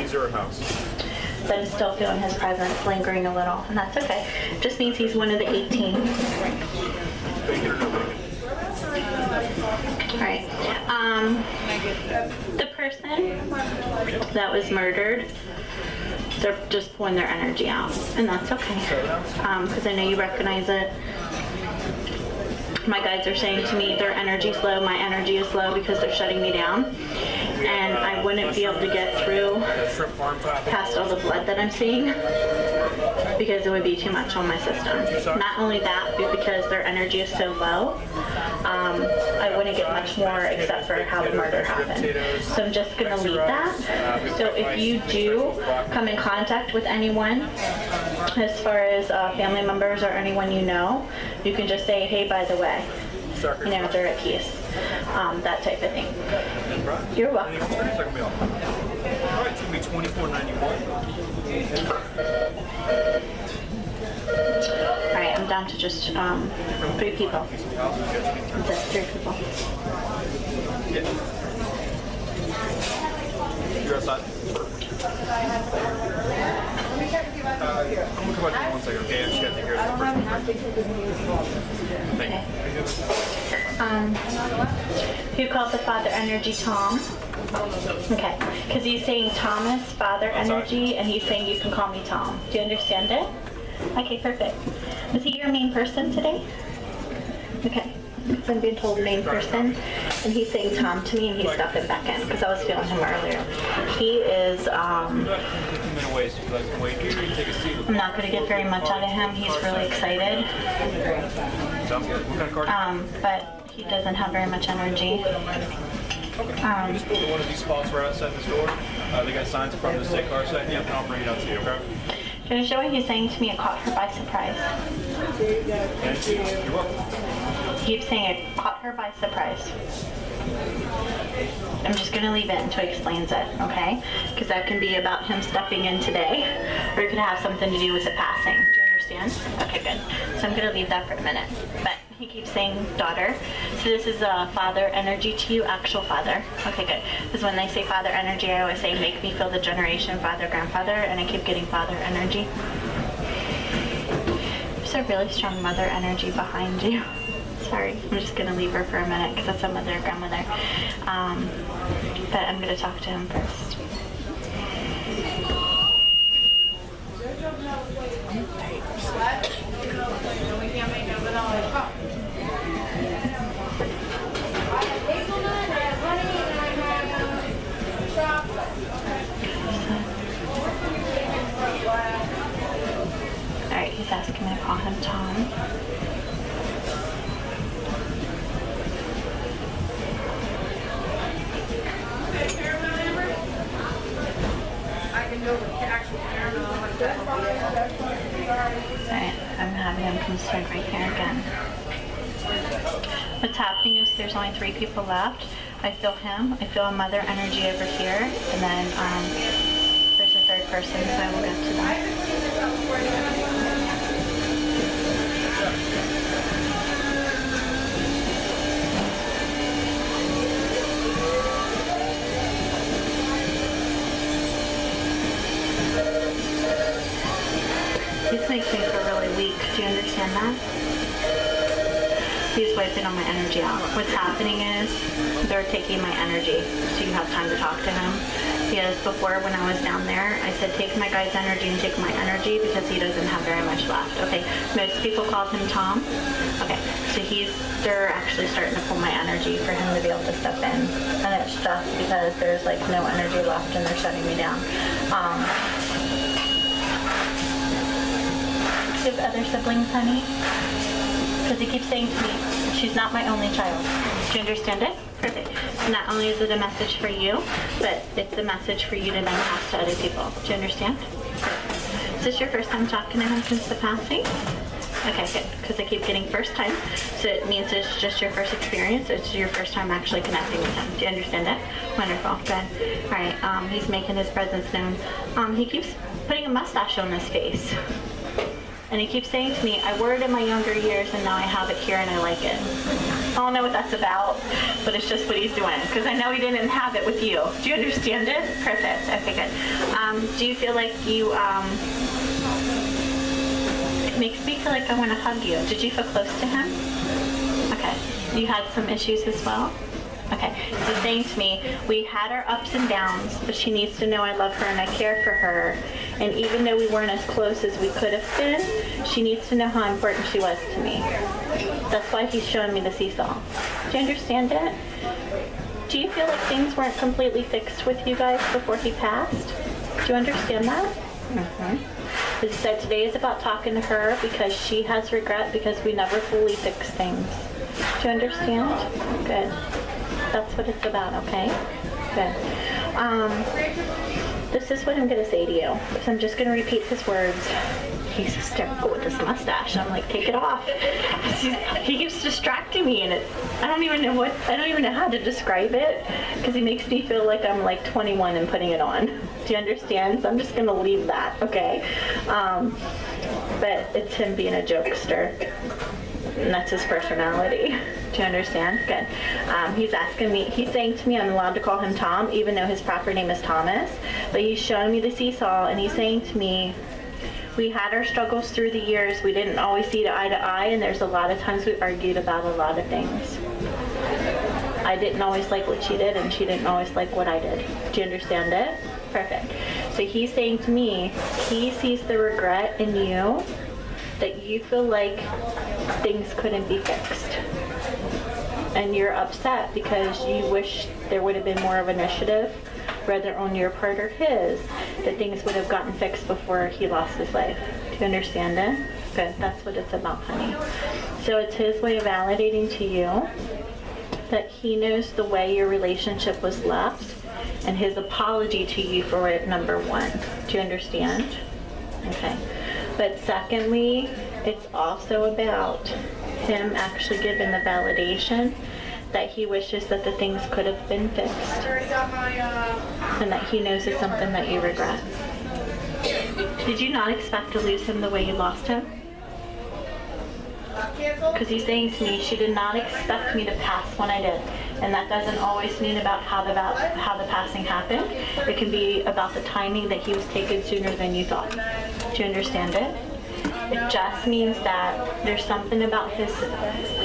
properties or a house? But I'm still feeling his presence lingering a little, and that's okay. Just means he's one of the 18. All right. The person that was murdered, they're just pulling their energy out, and that's okay. Because I know you recognize it. My guides are saying to me their energy's low, my energy is low because they're shutting me down. And I wouldn't be able to get through past all the blood that I'm seeing because it would be too much on my system. Not only that, but because their energy is so low, I wouldn't get much more except for how the murder happened. So I'm just going to leave that. So if you do come in contact with anyone, as far as family members or anyone you know, you can just say, hey, by the way, you know, they're at peace. That type of thing. You're welcome. All right, it's going to be $24.91. All right, I'm down to just 3 people. That's it, 3 people. Yeah. You're outside. I'm going to come out in 1 second, okay? I just got to take care of Who called the father energy Tom? Okay, because he's saying Thomas, father energy, and he's saying you can call me Tom. Do you understand it? Okay, perfect. Is he your main person today? Okay. So I'm being told main person, and he's saying Tom to me, and he's stepping back in because I was feeling him earlier. He is, I'm not going to get very much out of him. He's really excited. But he doesn't have very much energy. Just pull to one of these spots right outside the store. They got signs in front of the state car set. Yep, and I'll bring it out to you, okay? Can you show what he's saying to me? It caught her by surprise. Thank you. You're welcome. He keeps saying it caught her by surprise. I'm just going to leave it until he explains it, okay? Because that can be about him stepping in today, or it could have something to do with the passing. Do you understand? Okay, good. So I'm going to leave that for a minute. But he keeps saying daughter. So this is a father energy to you, actual father. Okay, good. Because when they say father energy, I always say make me feel the generation father, grandfather, and I keep getting father energy. There's a really strong mother energy behind you. Sorry, I'm just going to leave her for a minute because that's a mother or grandmother. But I'm going to talk to him first. Alright, he's asking me to call him Tom. Alright, I'm having him concerned right here again. What's happening is there's only 3 people left. I feel him, I feel a mother energy over here, and then there's a 3rd person, so I will get to that. This makes me feel really weak. Do you understand that? He's wiping all my energy out. What's happening is they're taking my energy, so you have time to talk to him. Because before, when I was down there, I said take my guy's energy and take my energy because he doesn't have very much left. Okay, most people called him Tom. Okay, so they're actually starting to pull my energy for him to be able to step in. And it's just because there's like no energy left and they're shutting me down. Do you have other siblings, honey? Because he keeps saying to me, she's not my only child. Do you understand it? Perfect. So not only is it a message for you, but it's a message for you to then pass to other people. Do you understand? Perfect. Is this your first time talking to him since the passing? Okay, good. Because I keep getting first time. So it means it's just your first experience. It's your first time actually connecting with him. Do you understand it? Wonderful. Good. All right. He's making his presence known. He keeps putting a mustache on his face. And he keeps saying to me, I wore it in my younger years and now I have it here and I like it. I don't know what that's about, but it's just what he's doing. Because I know he didn't have it with you. Do you understand it? Perfect. Okay, good. Do you feel like you, it makes me feel like I want to hug you. Did you feel close to him? Okay. You had some issues as well? Okay, so he's saying to me, we had our ups and downs, but she needs to know I love her and I care for her. And even though we weren't as close as we could have been, she needs to know how important she was to me. That's why he's showing me the seesaw. Do you understand it? Do you feel like things weren't completely fixed with you guys before he passed? Do you understand that? Mm-hmm. As he said, today is about talking to her because she has regret because we never fully fixed things. Do you understand? Good. That's what it's about, okay? Good. This is what I'm going to say to you. So I'm just going to repeat his words. He's hysterical with his mustache. I'm like, take it off. He keeps distracting me, and I don't even know how to describe it because he makes me feel like I'm like 21 and putting it on. Do you understand? So I'm just going to leave that, okay? But it's him being a jokester. And that's his personality. Do you understand? Good. He's saying to me I'm allowed to call him Tom, even though his proper name is Thomas. But he's showing me the seesaw, and he's saying to me, we had our struggles through the years. We didn't always see eye to eye, and there's a lot of times we argued about a lot of things. I didn't always like what she did, and she didn't always like what I did. Do you understand it? Perfect. So he's saying to me, he sees the regret in you that you feel like things couldn't be fixed. And you're upset because you wish there would have been more of initiative, whether on your part or his, that things would have gotten fixed before he lost his life. Do you understand it? Good. That's what it's about, honey. So it's his way of validating to you that he knows the way your relationship was left and his apology to you for it, number one. Do you understand? Okay. But secondly, it's also about him actually giving the validation that he wishes that the things could have been fixed and that he knows it's something that you regret. Did you not expect to lose him the way you lost him? Because he's saying to me, she did not expect me to pass when I did. And that doesn't always mean about how the passing happened. It can be about the timing that he was taken sooner than you thought. Do you understand it? It just means that there's something about his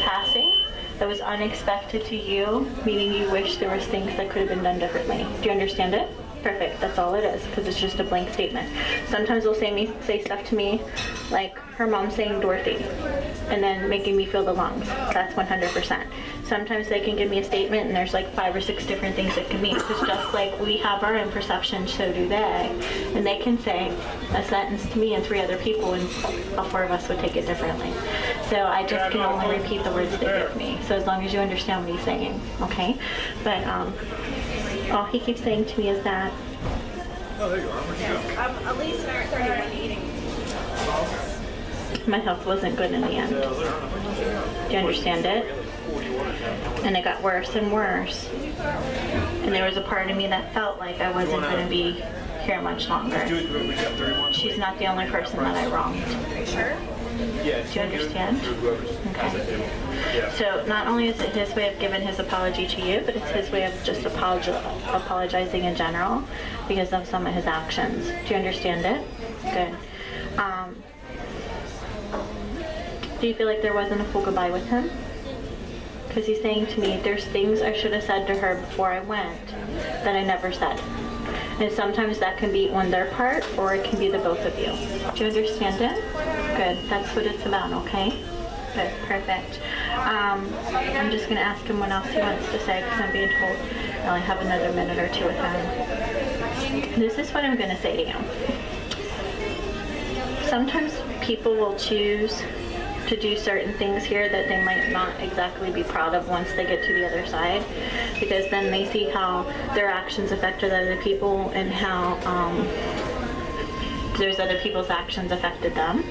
passing that was unexpected to you, meaning you wish there was things that could have been done differently. Do you understand it? Perfect. That's all it is, because it's just a blank statement. Sometimes they'll say stuff to me like her mom saying Dorothy and then making me feel the lungs. That's 100%. Sometimes they can give me a statement and there's like 5 or 6 different things it can mean. Because just like we have our own perception, so do they. And they can say a sentence to me and 3 other people and all 4 of us would take it differently. So I just can only repeat the words they give me. So as long as you understand what he's saying, okay? But all he keeps saying to me is that. Oh, there you are. Where'd you go? At least 31 eating. My health wasn't good in the end. Do you understand it? And it got worse and worse. And there was a part of me that felt like I wasn't going to be here much longer. She's not the only person that I wronged. Are you sure? Do you understand? Okay. So not only is it his way of giving his apology to you, but it's his way of just apologizing in general because of some of his actions. Do you understand it? Good. Do you feel like there wasn't a full goodbye with him? Because he's saying to me, there's things I should have said to her before I went that I never said. And sometimes that can be on their part or it can be the both of you. Do you understand it? Good. That's what it's about, okay? Good. Perfect. I'm just going to ask him what else he wants to say because I'm being told I only have another minute or 2 with him. This is what I'm going to say to you. Sometimes people will choose to do certain things here that they might not exactly be proud of once they get to the other side, because then they see how their actions affected other people and how there's other people's actions affected them.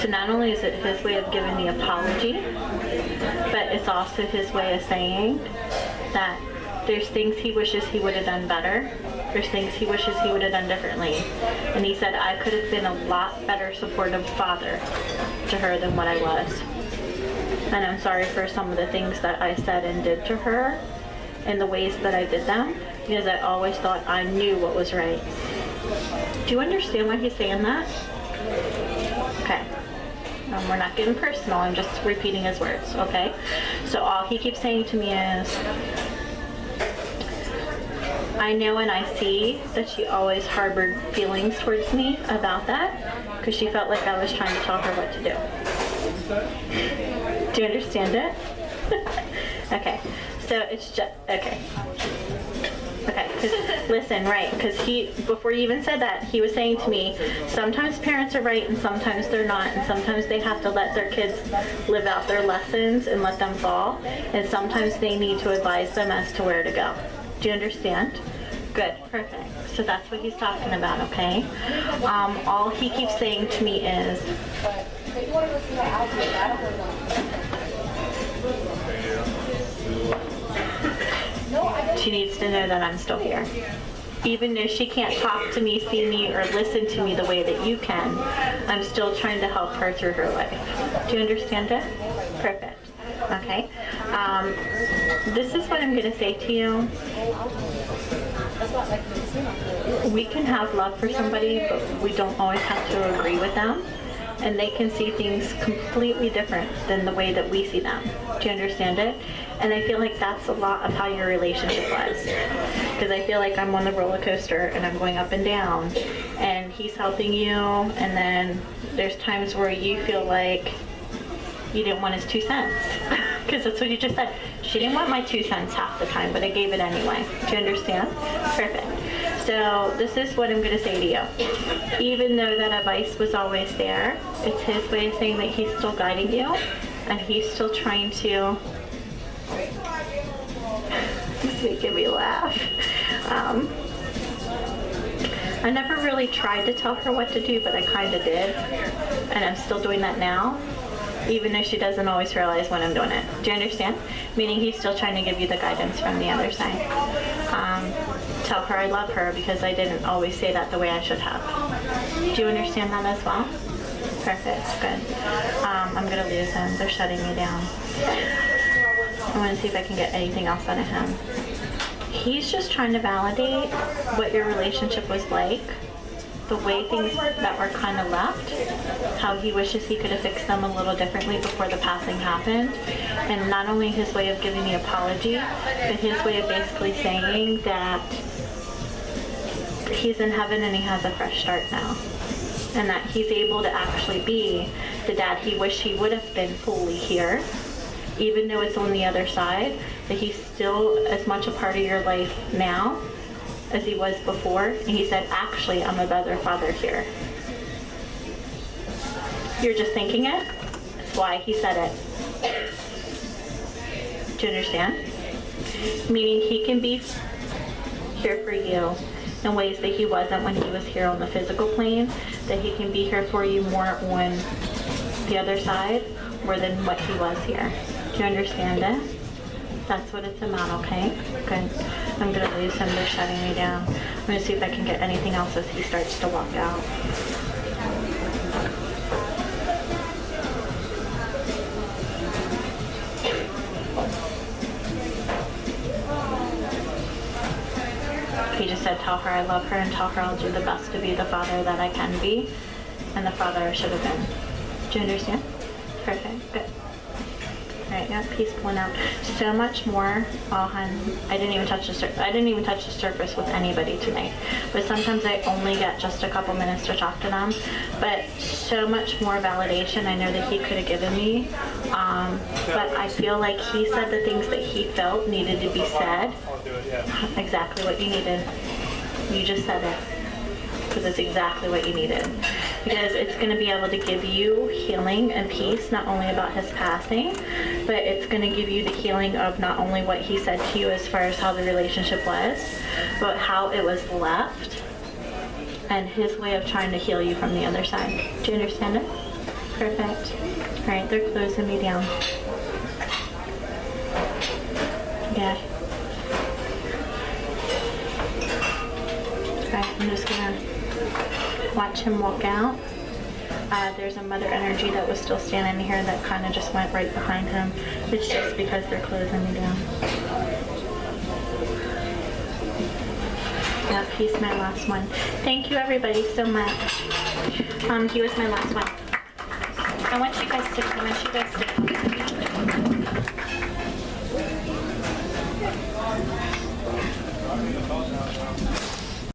So not only is it his way of giving the apology, but it's also his way of saying that there's things he wishes he would have done better There's things he wishes he would have done differently. And he said I could have been a lot better supportive father to her than what I was. And I'm sorry for some of the things that I said and did to her and the ways that I did them, because I always thought I knew what was right. Do you understand why he's saying that? Okay. We're not getting personal, I'm just repeating his words, okay? So all he keeps saying to me is, I know and I see that she always harbored feelings towards me about that because she felt like I was trying to tell her what to do. Do you understand it? Okay, so it's just, okay. Okay, because listen, right, because before he even said that, he was saying to me, sometimes parents are right and sometimes they're not, and sometimes they have to let their kids live out their lessons and let them fall, and sometimes they need to advise them as to where to go. Do you understand? Good, perfect. So that's what he's talking about, okay? All he keeps saying to me is, she needs to know that I'm still here. Even though she can't talk to me, see me, or listen to me the way that you can, I'm still trying to help her through her life. Do you understand it? Perfect. Okay. This is what I'm going to say to you. We can have love for somebody, but we don't always have to agree with them. And they can see things completely different than the way that we see them. Do you understand it? And I feel like that's a lot of how your relationship was. Because I feel like I'm on the roller coaster and I'm going up and down. And he's helping you, and then there's times where you feel like you didn't want his 2 cents. Because that's what you just said. She didn't want my 2 cents half the time, but I gave it anyway. Do you understand? Perfect. So this is what I'm going to say to you. Even though that advice was always there, it's his way of saying that he's still guiding you, and he's still trying to... It's making me laugh. I never really tried to tell her what to do, but I kind of did, and I'm still doing that now, even though she doesn't always realize when I'm doing it. Do you understand? Meaning he's still trying to give you the guidance from the other side. Tell her I love her because I didn't always say that the way I should have. Do you understand that as well? Perfect, good. I'm going to lose him. They're shutting me down. I want to see if I can get anything else out of him. He's just trying to validate what your relationship was like, the way things that were kind of left, how he wishes he could have fixed them a little differently before the passing happened, and not only his way of giving the apology, but his way of basically saying that he's in heaven and he has a fresh start now, and that he's able to actually be the dad he wished he would have been fully here, even though it's on the other side, that he's still as much a part of your life now as he was before. And he said, actually, I'm a better father here. You're just thinking it. That's why he said it. Do you understand? Meaning he can be here for you in ways that he wasn't when he was here on the physical plane, that he can be here for you more on the other side more than what he was here. Do you understand it? That's what it's about, okay? Good. I'm going to lose him. They're shutting me down. I'm going to see if I can get anything else as he starts to walk out. He just said, tell her I love her and tell her I'll do the best to be the father that I can be and the father I should have been. Do you understand? Perfect. Good. Alright, yeah, he's pulling out so much more. Oh, hun, I didn't even touch the surface with anybody tonight. But sometimes I only get just a couple minutes to talk to them. But so much more validation I know that he could have given me. But I feel like he said the things that he felt needed to be said. I'll do it, yeah. Exactly what you needed. You just said it. Because it's exactly what you needed. Because it's going to be able to give you healing and peace, not only about his passing, but it's going to give you the healing of not only what he said to you as far as how the relationship was, but how it was left, and his way of trying to heal you from the other side. Do you understand it? Perfect. All right, they're closing me down. Yeah. Alright, I'm just gonna watch him walk out. There's a mother energy that was still standing here that kind of just went right behind him. It's just because they're closing me down. Yep, he's my last one. Thank you everybody so much. He was my last one. I want you guys to come.